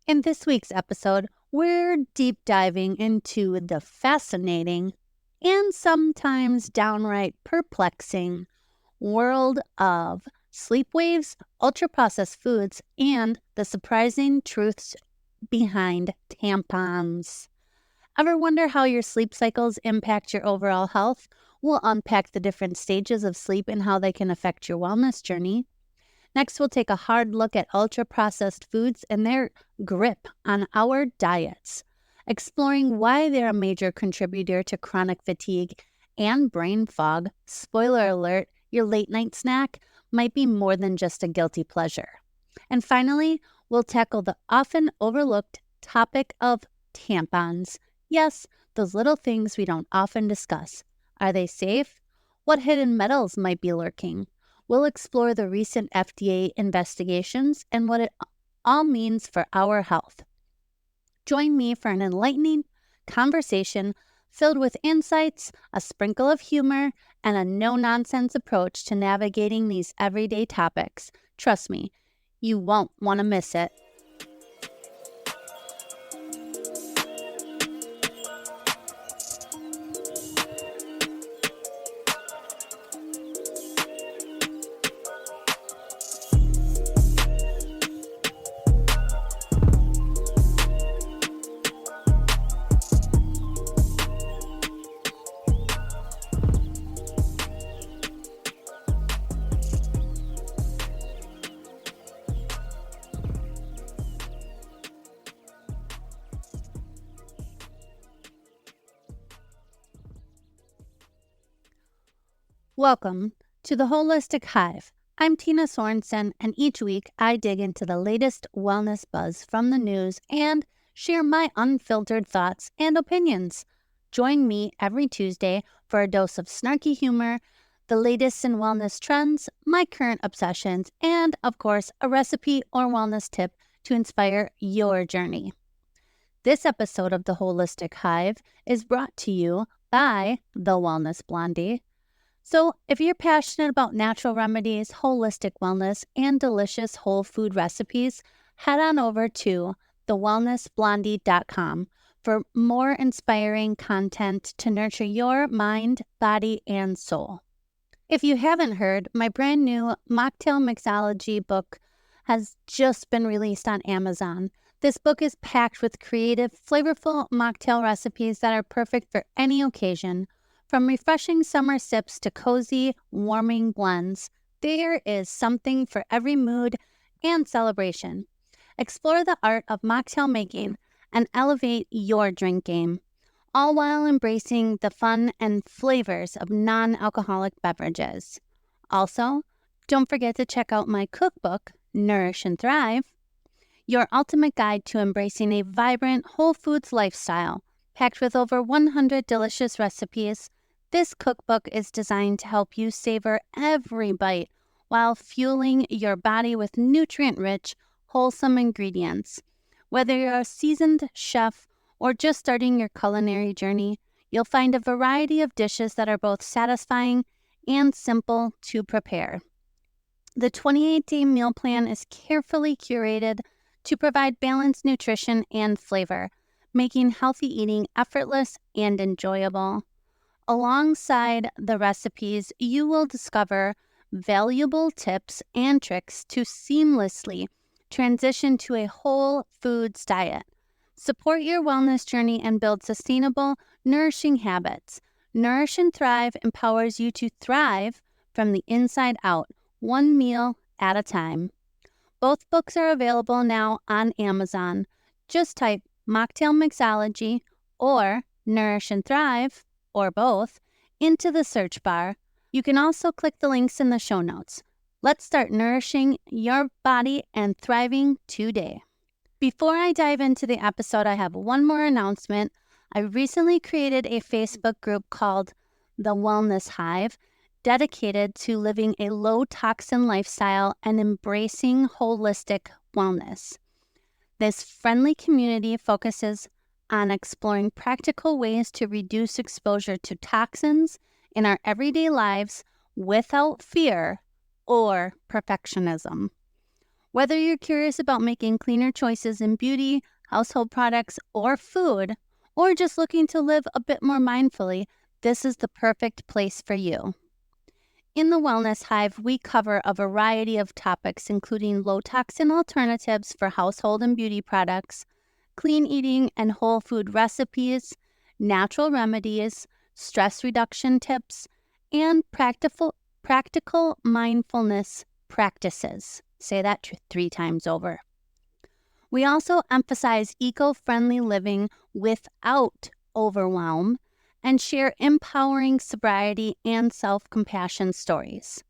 In this week's episode, we're deep diving into the fascinating and sometimes downright perplexing world of sleep waves, ultra-processed foods, and the surprising truths behind tampons. Ever wonder how your sleep cycles impact your overall health? We'll unpack the different stages of sleep and how they can affect your wellness journey. Next, we'll take a hard look at ultra-processed foods and their grip on our diets, exploring why they're a major contributor to chronic fatigue and brain fog. Spoiler alert, your late-night snack might be more than just a guilty pleasure. And finally, we'll tackle the often overlooked topic of tampons. Yes, those little things we don't often discuss. Are they safe? What hidden metals might be lurking? We'll explore the recent FDA investigations and what it all means for our health. Join me for an enlightening conversation filled with insights, a sprinkle of humor, and a no-nonsense approach to navigating these everyday topics. Trust me, you won't want to miss it. Welcome to the Holistic Hive. I'm Tina Sorensen, and each week I dig into the latest wellness buzz from the news and share my unfiltered thoughts and opinions. Join me every Tuesday for a dose of snarky humor, the latest in wellness trends, my current obsessions, and, of course, a recipe or wellness tip to inspire your journey. This episode of the Holistic Hive is brought to you by The Wellness Blondie. So, if you're passionate about natural remedies, holistic wellness, and delicious whole food recipes, head on over to thewellnessblondie.com for more inspiring content to nurture your mind, body, and soul. If you haven't heard, my brand new mocktail mixology book has just been released on Amazon. This book is packed with creative, flavorful mocktail recipes that are perfect for any occasion. From refreshing summer sips to cozy, warming blends, there is something for every mood and celebration. Explore the art of mocktail making and elevate your drink game, all while embracing the fun and flavors of non-alcoholic beverages. Also, don't forget to check out my cookbook, Nourish and Thrive, your ultimate guide to embracing a vibrant whole foods lifestyle. Packed with over 100 delicious recipes, this cookbook is designed to help you savor every bite while fueling your body with nutrient-rich, wholesome ingredients. Whether you're a seasoned chef or just starting your culinary journey, you'll find a variety of dishes that are both satisfying and simple to prepare. The 28-day meal plan is carefully curated to provide balanced nutrition and flavor, making healthy eating effortless and enjoyable. Alongside the recipes, you will discover valuable tips and tricks to seamlessly transition to a whole foods diet. Support your wellness journey and build sustainable, nourishing habits. Nourish and Thrive empowers you to thrive from the inside out, one meal at a time. Both books are available now on Amazon. Just type Mocktail Mixology or Nourish and Thrive, or both, into the search bar. You can also click the links in the show notes. Let's start nourishing your body and thriving today. Before I dive into the episode, I have one more announcement. I recently created a Facebook group called The Wellness Hive, dedicated to living a low-toxin lifestyle and embracing holistic wellness. This friendly community focuses on exploring practical ways to reduce exposure to toxins in our everyday lives without fear or perfectionism. Whether you're curious about making cleaner choices in beauty, household products, or food, or just looking to live a bit more mindfully, this is the perfect place for you. In the Wellness Hive, we cover a variety of topics, including low-toxin alternatives for household and beauty products, clean eating and whole food recipes, natural remedies, stress reduction tips, and practical mindfulness practices. Say that 3 times over. We also emphasize eco-friendly living without overwhelm and share empowering sobriety and self-compassion stories.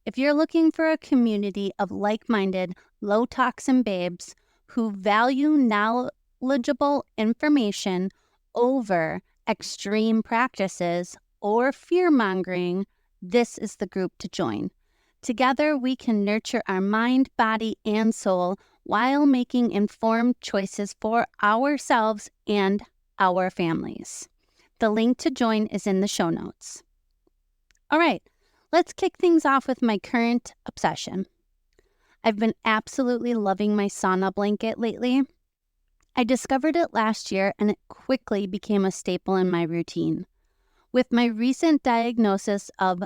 If you're looking for a community of like-minded, low-toxin babes who value knowledgeable information over extreme practices or fear-mongering, this is the group to join. Together, we can nurture our mind, body, and soul while making informed choices for ourselves and our families. The link to join is in the show notes. All right, let's kick things off with my current obsession. I've been absolutely loving my sauna blanket lately. I discovered it last year and it quickly became a staple in my routine. With my recent diagnosis of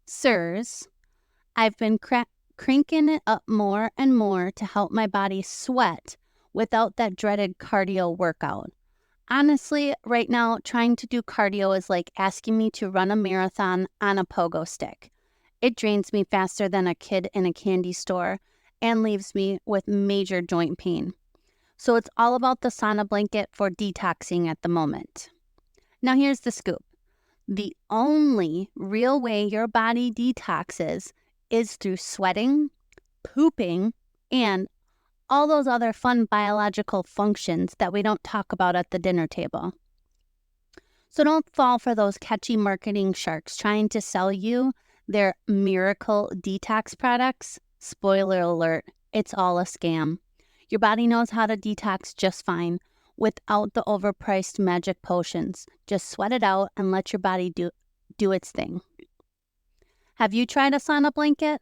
SIRS, I've been cranking it up more and more to help my body sweat without that dreaded cardio workout. Honestly, right now, trying to do cardio is like asking me to run a marathon on a pogo stick. It drains me faster than a kid in a candy store and leaves me with major joint pain. So it's all about the sauna blanket for detoxing at the moment. Now here's the scoop. The only real way your body detoxes is through sweating, pooping, and all those other fun biological functions that we don't talk about at the dinner table. So don't fall for those catchy marketing sharks trying to sell you their miracle detox products. Spoiler alert, it's all a scam. Your body knows how to detox just fine without the overpriced magic potions. Just sweat it out and let your body do its thing. Have you tried a sauna blanket?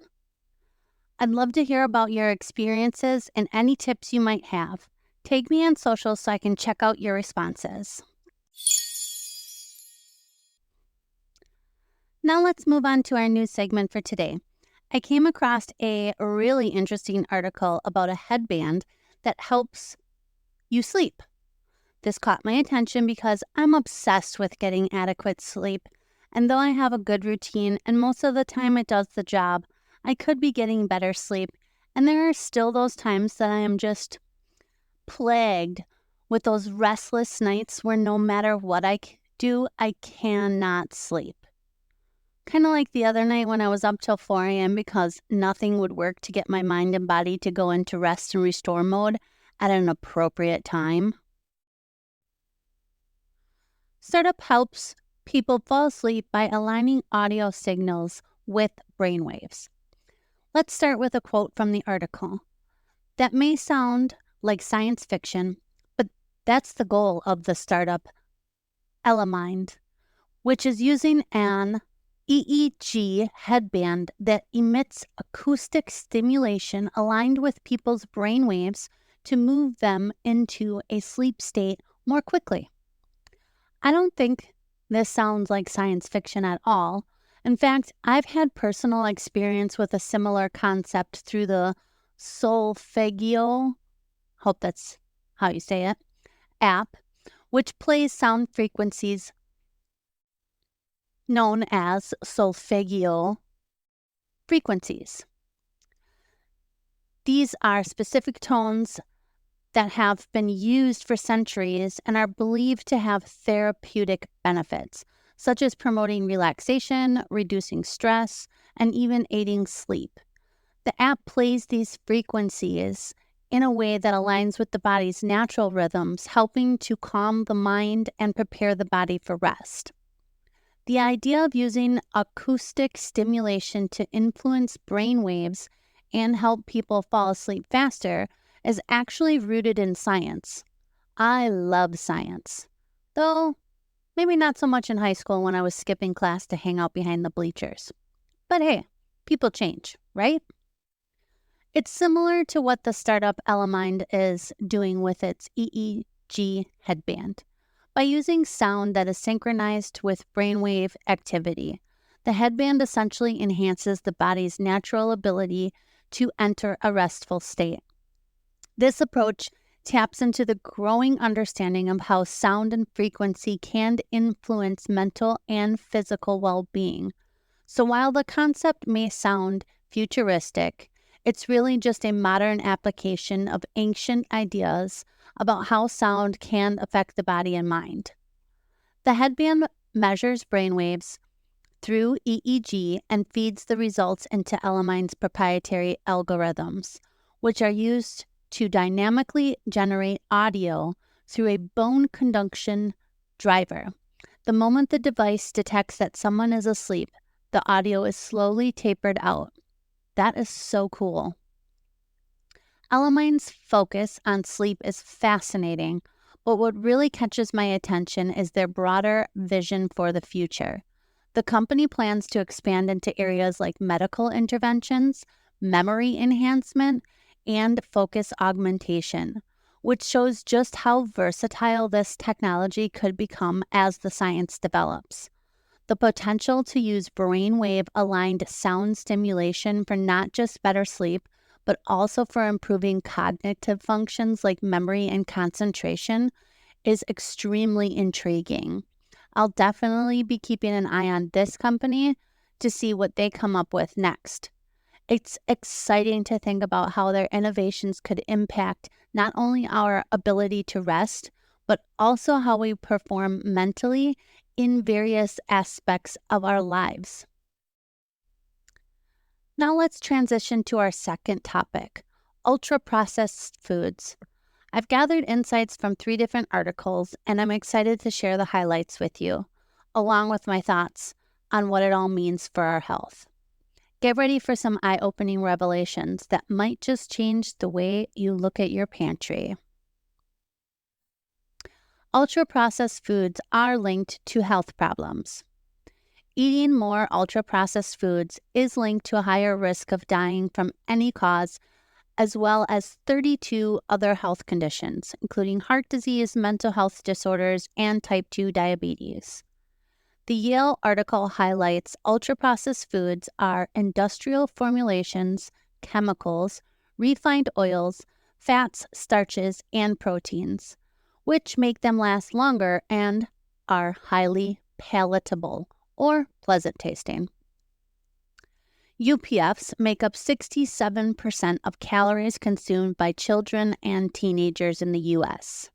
I'd love to hear about your experiences and any tips you might have. Tag me on social so I can check out your responses. Now let's move on to our news segment for today. I came across a really interesting article about a headband that helps you sleep. This caught my attention because I'm obsessed with getting adequate sleep, and though I have a good routine and most of the time it does the job, I could be getting better sleep, and there are still those times that I am just plagued with those restless nights where no matter what I do, I cannot sleep. Kind of like the other night when I was up till 4 a.m. because nothing would work to get my mind and body to go into rest and restore mode at an appropriate time. Startup helps people fall asleep by aligning audio signals with brainwaves. Let's start with a quote from the article. That may sound like science fiction, but that's the goal of the startup Elamind, which is using an EEG headband that emits acoustic stimulation aligned with people's brainwaves to move them into a sleep state more quickly. I don't think this sounds like science fiction at all. In fact, I've had personal experience with a similar concept through the Solfeggio, hope that's how you say it, app, which plays sound frequencies known as solfeggio frequencies. These are specific tones that have been used for centuries and are believed to have therapeutic benefits, such as promoting relaxation, reducing stress, and even aiding sleep. The app plays these frequencies in a way that aligns with the body's natural rhythms, helping to calm the mind and prepare the body for rest. The idea of using acoustic stimulation to influence brain waves and help people fall asleep faster is actually rooted in science. I love science, though maybe not so much in high school when I was skipping class to hang out behind the bleachers. But hey, people change, right? It's similar to what the startup Elemind is doing with its EEG headband. By using sound that is synchronized with brainwave activity, the headband essentially enhances the body's natural ability to enter a restful state. This approach taps into the growing understanding of how sound and frequency can influence mental and physical well-being. So while the concept may sound futuristic, it's really just a modern application of ancient ideas about how sound can affect the body and mind. The headband measures brainwaves through EEG and feeds the results into Elemind's proprietary algorithms, which are used to dynamically generate audio through a bone conduction driver. The moment the device detects that someone is asleep, the audio is slowly tapered out. That is so cool. Elemind's focus on sleep is fascinating, but what really catches my attention is their broader vision for the future. The company plans to expand into areas like medical interventions, memory enhancement, and focus augmentation, which shows just how versatile this technology could become as the science develops. The potential to use brainwave-aligned sound stimulation for not just better sleep, but also for improving cognitive functions like memory and concentration is extremely intriguing. I'll definitely be keeping an eye on this company to see what they come up with next. It's exciting to think about how their innovations could impact not only our ability to rest, but also how we perform mentally in various aspects of our lives. Now let's transition to our second topic, ultra-processed foods. I've gathered insights from 3 different articles, and I'm excited to share the highlights with you, along with my thoughts on what it all means for our health. Get ready for some eye-opening revelations that might just change the way you look at your pantry. Ultra-processed foods are linked to health problems. Eating more ultra-processed foods is linked to a higher risk of dying from any cause, as well as 32 other health conditions, including heart disease, mental health disorders, and type 2 diabetes. The Yale article highlights ultra-processed foods are industrial formulations, chemicals, refined oils, fats, starches, and proteins, which make them last longer and are highly palatable or pleasant tasting. UPFs make up 67% of calories consumed by children and teenagers in the U.S.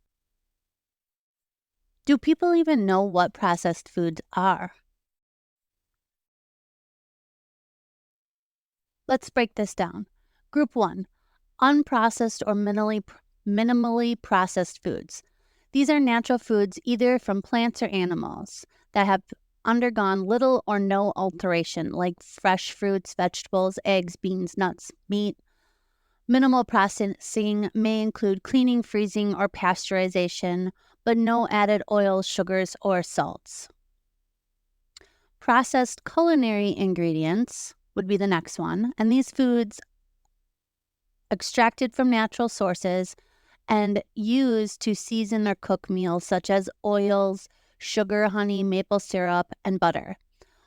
Do people even know what processed foods are? Let's break this down. Group 1, unprocessed or minimally processed foods. These are natural foods either from plants or animals that have undergone little or no alteration, like fresh fruits, vegetables, eggs, beans, nuts, meat. Minimal processing may include cleaning, freezing, or pasteurization, but no added oils, sugars, or salts. Processed culinary ingredients would be the next one, and these foods extracted from natural sources and used to season or cook meals such as oils, sugar, honey, maple syrup, and butter.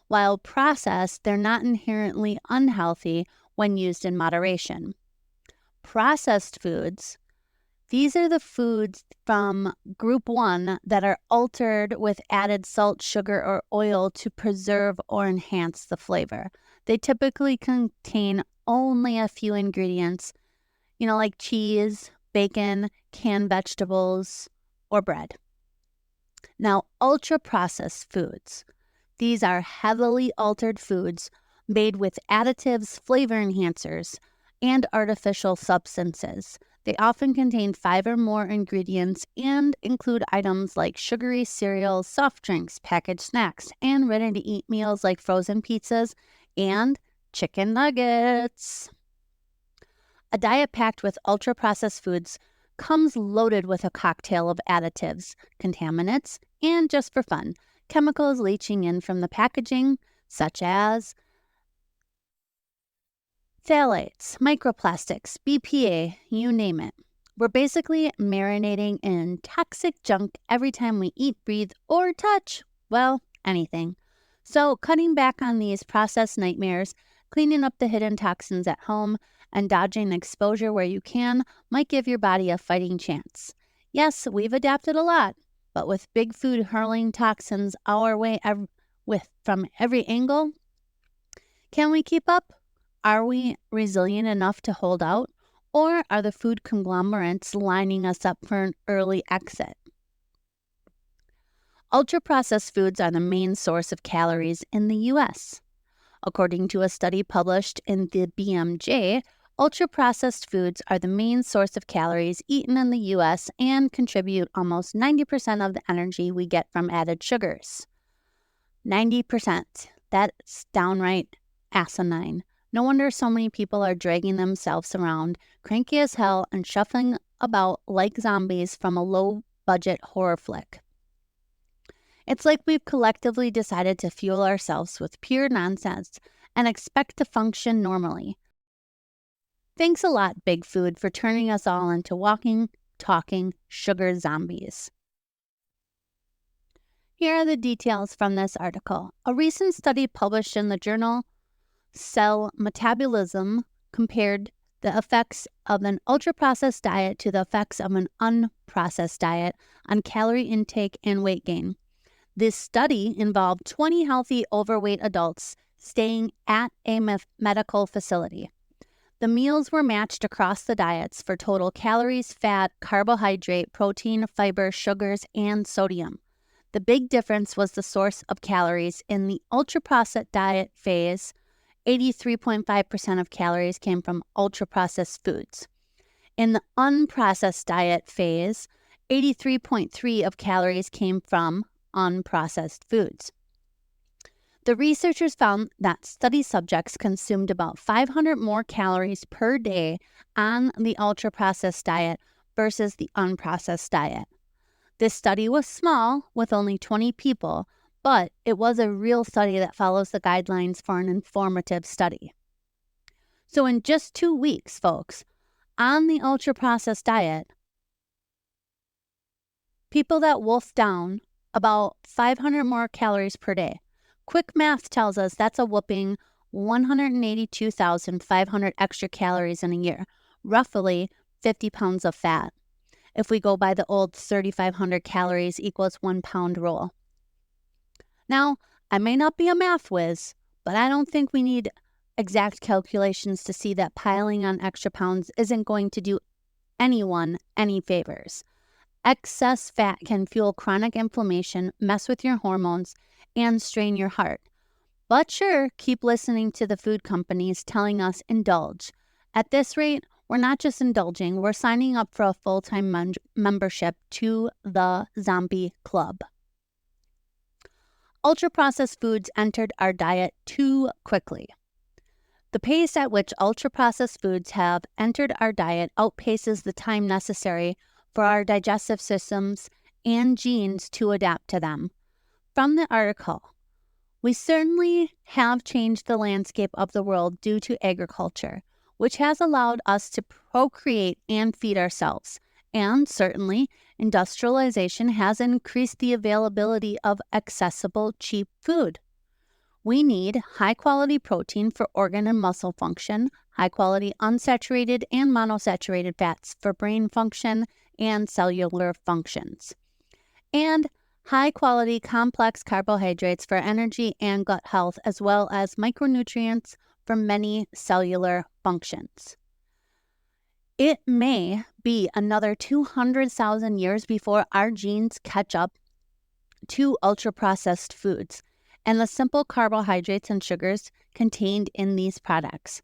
While processed, they're not inherently unhealthy when used in moderation. Processed foods, these are the foods from group 1 that are altered with added salt, sugar, or oil to preserve or enhance the flavor. They typically contain only a few ingredients, like cheese, bacon, canned vegetables, or bread. Now, ultra-processed foods. These are heavily altered foods made with additives, flavor enhancers, and artificial substances. They often contain 5 or more ingredients and include items like sugary cereals, soft drinks, packaged snacks, and ready-to-eat meals like frozen pizzas and chicken nuggets. A diet packed with ultra-processed foods comes loaded with a cocktail of additives, contaminants, and just for fun, chemicals leaching in from the packaging, such as Phthalates, microplastics, BPA, you name it. We're basically marinating in toxic junk every time we eat, breathe, or touch, well, anything. So cutting back on these processed nightmares, cleaning up the hidden toxins at home, and dodging exposure where you can might give your body a fighting chance. Yes, we've adapted a lot, but with big food hurling toxins our way from every angle, can we keep up? Are we resilient enough to hold out? Or are the food conglomerates lining us up for an early exit? Ultra-processed foods are the main source of calories in the U.S. According to a study published in the BMJ, ultra-processed foods are the main source of calories eaten in the U.S. and contribute almost 90% of the energy we get from added sugars. 90%. That's downright asinine. No wonder so many people are dragging themselves around, cranky as hell, and shuffling about like zombies from a low-budget horror flick. It's like we've collectively decided to fuel ourselves with pure nonsense and expect to function normally. Thanks a lot, Big Food, for turning us all into walking, talking sugar zombies. Here are the details from this article. A recent study published in the journal Cell Metabolism compared the effects of an ultra-processed diet to the effects of an unprocessed diet on calorie intake and weight gain. This study involved 20 healthy overweight adults staying at a medical facility. The meals were matched across the diets for total calories, fat, carbohydrate, protein, fiber, sugars, and sodium. The big difference was the source of calories. In the ultra-processed diet phase, 83.5% of calories came from ultra-processed foods. In the unprocessed diet phase, 83.3% of calories came from unprocessed foods. The researchers found that study subjects consumed about 500 more calories per day on the ultra-processed diet versus the unprocessed diet. This study was small, with only 20 people, but it was a real study that follows the guidelines for an informative study. So in just 2 weeks, folks, on the ultra-processed diet, people that wolfed down about 500 more calories per day. Quick math tells us that's a whopping 182,500 extra calories in a year, roughly 50 pounds of fat. If we go by the old 3,500 calories equals 1 pound rule. Now, I may not be a math whiz, but I don't think we need exact calculations to see that piling on extra pounds isn't going to do anyone any favors. Excess fat can fuel chronic inflammation, mess with your hormones, and strain your heart. But sure, keep listening to the food companies telling us indulge. At this rate, we're not just indulging, we're signing up for a full-time membership to the Zombie Club. Ultra-processed foods entered our diet too quickly. The pace at which ultra-processed foods have entered our diet outpaces the time necessary for our digestive systems and genes to adapt to them. From the article, we certainly have changed the landscape of the world due to agriculture, which has allowed us to procreate and feed ourselves. And certainly, industrialization has increased the availability of accessible, cheap food. We need high-quality protein for organ and muscle function, high-quality unsaturated and monosaturated fats for brain function and cellular functions, and high-quality complex carbohydrates for energy and gut health, as well as micronutrients for many cellular functions. It may be another 200,000 years before our genes catch up to ultra-processed foods and the simple carbohydrates and sugars contained in these products.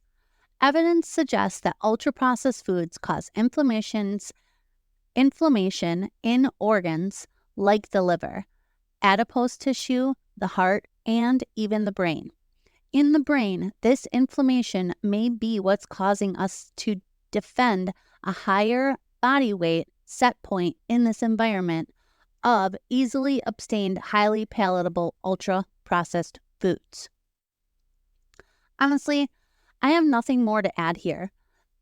Evidence suggests that ultra-processed foods cause inflammation in organs like the liver, adipose tissue, the heart, and even the brain. In the brain, this inflammation may be what's causing us to defend a higher body weight set point in this environment of easily obtained, highly palatable ultra-processed foods. Honestly, I have nothing more to add here.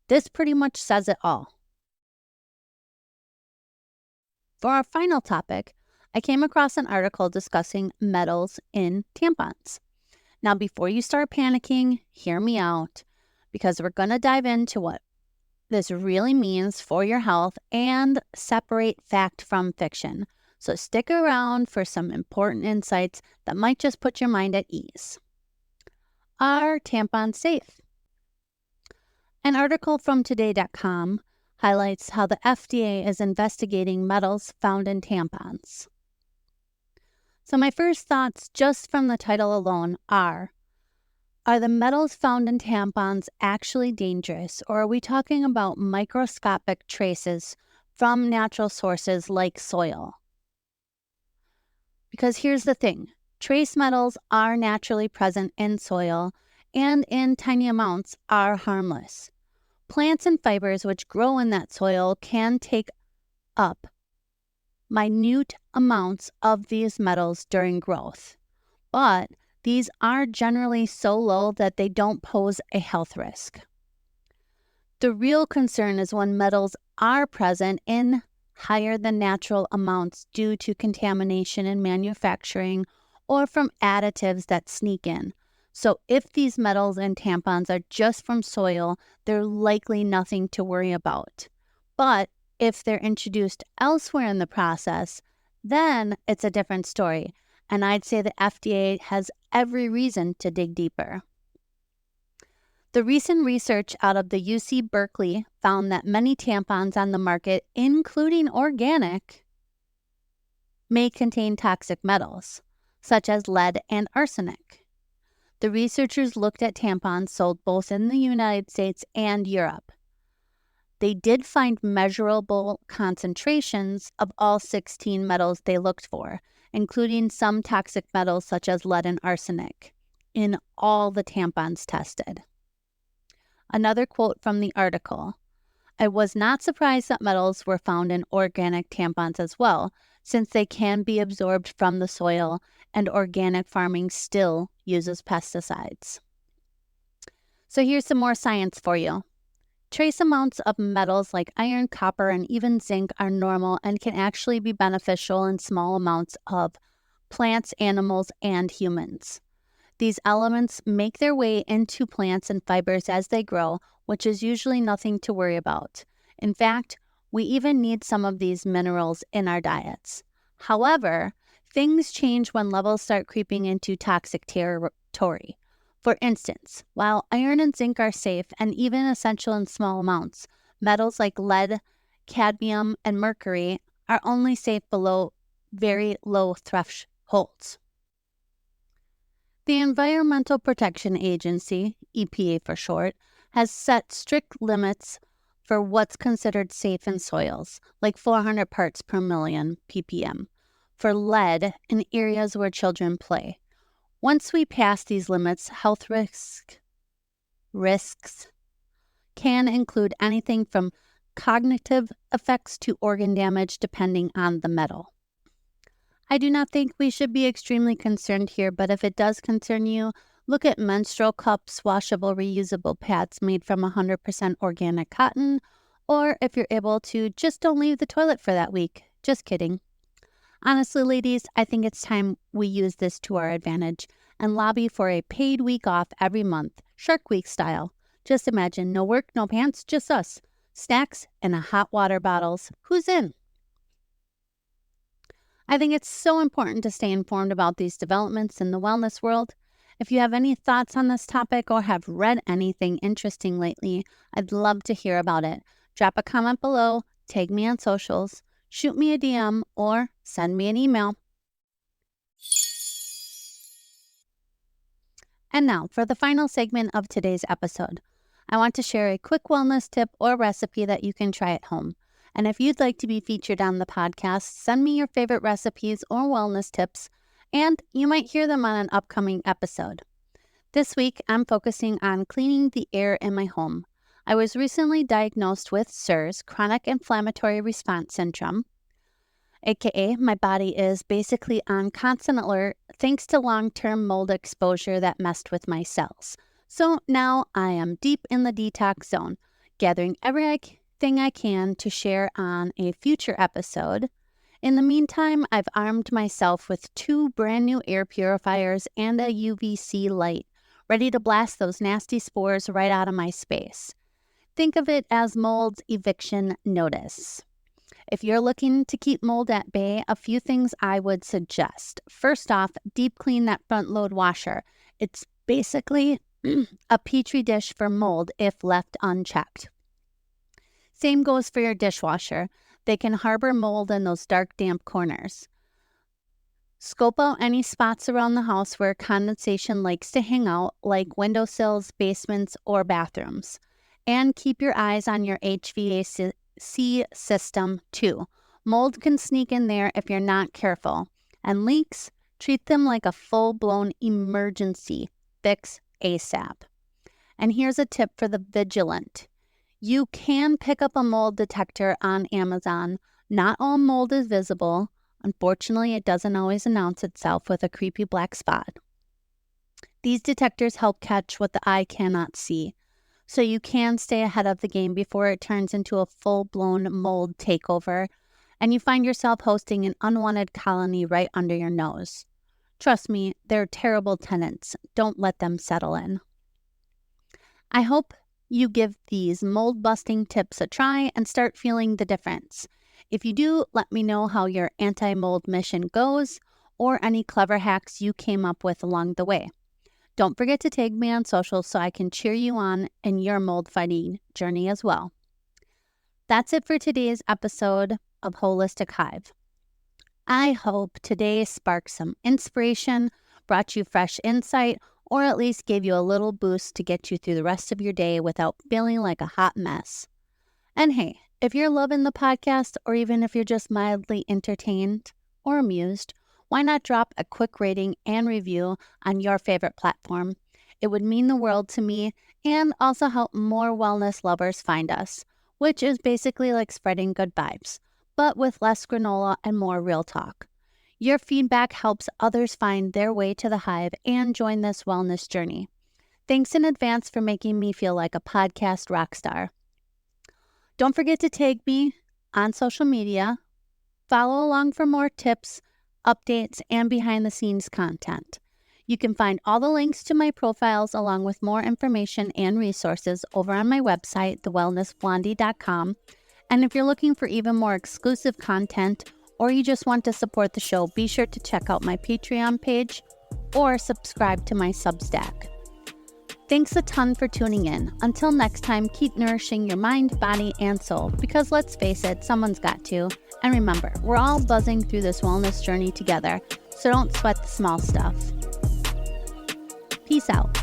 This pretty much says it all. For our final topic, I came across an article discussing metals in tampons. Now, before you start panicking, hear me out, because we're going to dive into what this really means for your health and separate fact from fiction. So stick around for some important insights that might just put your mind at ease. Are tampons safe? An article from today.com highlights how the FDA is investigating metals found in tampons. So my first thoughts, just from the title alone, are the metals found in tampons actually dangerous, or are we talking about microscopic traces from natural sources like soil? Because here's the thing, trace metals are naturally present in soil and in tiny amounts are harmless. Plants and fibers which grow in that soil can take up minute amounts of these metals during growth, but these are generally so low that they don't pose a health risk. The real concern is when metals are present in higher than natural amounts due to contamination in manufacturing or from additives that sneak in. So if these metals in tampons are just from soil, they're likely nothing to worry about. But if they're introduced elsewhere in the process, then it's a different story. And I'd say the FDA has every reason to dig deeper. The recent research out of the UC Berkeley found that many tampons on the market, including organic, may contain toxic metals, such as lead and arsenic. The researchers looked at tampons sold both in the United States and Europe. They did find measurable concentrations of all 16 metals they looked for, including some toxic metals such as lead and arsenic, in all the tampons tested. Another quote from the article, I was not surprised that metals were found in organic tampons as well, since they can be absorbed from the soil and organic farming still uses pesticides. So here's some more science for you. Trace amounts of metals like iron, copper, and even zinc are normal and can actually be beneficial in small amounts of plants, animals, and humans. These elements make their way into plants and fibers as they grow, which is usually nothing to worry about. In fact, we even need some of these minerals in our diets. However, things change when levels start creeping into toxic territory. For instance, while iron and zinc are safe and even essential in small amounts, metals like lead, cadmium, and mercury are only safe below very low thresholds. The Environmental Protection Agency, EPA for short, has set strict limits for what's considered safe in soils, like 400 parts per million ppm, for lead in areas where children play. Once we pass these limits, health risks can include anything from cognitive effects to organ damage depending on the metal. I do not think we should be extremely concerned here, but if it does concern you, look at menstrual cups, washable reusable pads made from 100% organic cotton, or if you're able to, just don't leave the toilet for that week. Just kidding. Honestly, ladies, I think it's time we use this to our advantage and lobby for a paid week off every month, Shark Week style. Just imagine, no work, no pants, just us. Snacks and a hot water bottles. Who's in? I think it's so important to stay informed about these developments in the wellness world. If you have any thoughts on this topic or have read anything interesting lately, I'd love to hear about it. Drop a comment below, tag me on socials, shoot me a DM, or send me an email. And now, for the final segment of today's episode, I want to share a quick wellness tip or recipe that you can try at home. And if you'd like to be featured on the podcast, send me your favorite recipes or wellness tips, and you might hear them on an upcoming episode. This week, I'm focusing on cleaning the air in my home. I was recently diagnosed with CIRS, chronic inflammatory response syndrome, aka my body is basically on constant alert thanks to long-term mold exposure that messed with my cells. So now I am deep in the detox zone, gathering everything I can to share on a future episode. In the meantime, I've armed myself with 2 brand new air purifiers and a UVC light, ready to blast those nasty spores right out of my space. Think of it as mold's eviction notice. If you're looking to keep mold at bay, a few things I would suggest. First off, deep clean that front load washer. It's basically a petri dish for mold if left unchecked. Same goes for your dishwasher. They can harbor mold in those dark, damp corners. Scope out any spots around the house where condensation likes to hang out, like windowsills, basements, or bathrooms. And keep your eyes on your HVAC system too. Mold can sneak in there if you're not careful. And leaks, treat them like a full-blown emergency. Fix ASAP. And here's a tip for the vigilant. You can pick up a mold detector on Amazon. Not all mold is visible. Unfortunately, it doesn't always announce itself with a creepy black spot. These detectors help catch what the eye cannot see, so you can stay ahead of the game before it turns into a full-blown mold takeover and you find yourself hosting an unwanted colony right under your nose. Trust me, they're terrible tenants. Don't let them settle in. I hope you give these mold-busting tips a try and start feeling the difference. If you do, let me know how your anti-mold mission goes or any clever hacks you came up with along the way. Don't forget to tag me on social so I can cheer you on in your mold-fighting journey as well. That's it for today's episode of Holistic Hive. I hope today sparked some inspiration, brought you fresh insight, or at least gave you a little boost to get you through the rest of your day without feeling like a hot mess. And hey, if you're loving the podcast, or even if you're just mildly entertained or amused, why not drop a quick rating and review on your favorite platform? It would mean the world to me and also help more wellness lovers find us, which is basically like spreading good vibes, but with less granola and more real talk. Your feedback helps others find their way to the hive and join this wellness journey. Thanks in advance for making me feel like a podcast rock star. Don't forget to tag me on social media. Follow along for more tips, updates, and behind-the-scenes content. You can find all the links to my profiles along with more information and resources over on my website, thewellnessblondie.com. And if you're looking for even more exclusive content or you just want to support the show, be sure to check out my Patreon page or subscribe to my Substack. Thanks a ton for tuning in. Until next time, keep nourishing your mind, body, and soul, because let's face it, someone's got to. And remember, we're all buzzing through this wellness journey together, so don't sweat the small stuff. Peace out.